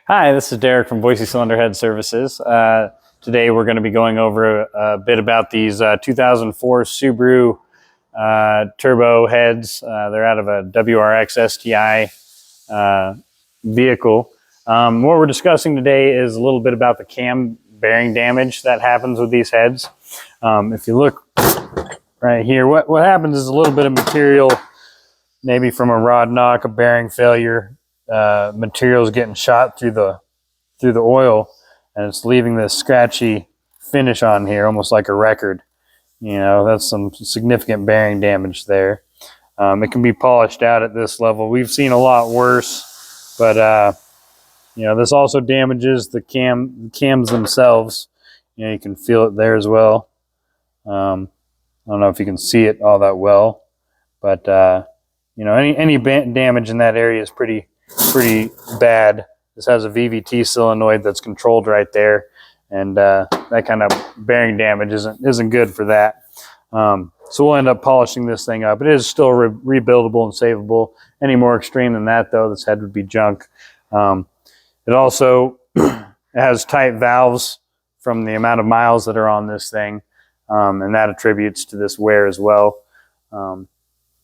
Hi, this is Derek from Boise Cylinder Head Services. Today we're going to be going over a bit about these 2004 Subaru turbo heads. They're out of a WRX STI vehicle. What we're discussing today is a little bit about the cam bearing damage that happens with these heads. If you look right here, what happens is a little bit of material, maybe from a rod knock, a bearing failure, materials getting shot through the oil, and it's leaving this scratchy finish on here, almost like a record. You know, that's some significant bearing damage there. It can be polished out at this level. We've seen a lot worse, but you know, this also damages the cams themselves. You know, you can feel it there as well. I don't know if you can see it all that well, but you know, any damage in that area is pretty bad. This has a VVT solenoid that's controlled right there, and that kind of bearing damage isn't good for that. So we'll end up polishing this thing up. It is still rebuildable and savable. Any more extreme than that, though, this head would be junk. It also has tight valves from the amount of miles that are on this thing, and that attributes to this wear as well.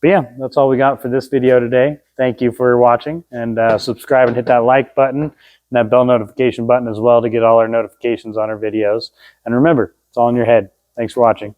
But yeah, that's all we got for this video today. Thank you for watching, and subscribe and hit that like button and that bell notification button as well to get all our notifications on our videos. And remember, it's all in your head. Thanks for watching.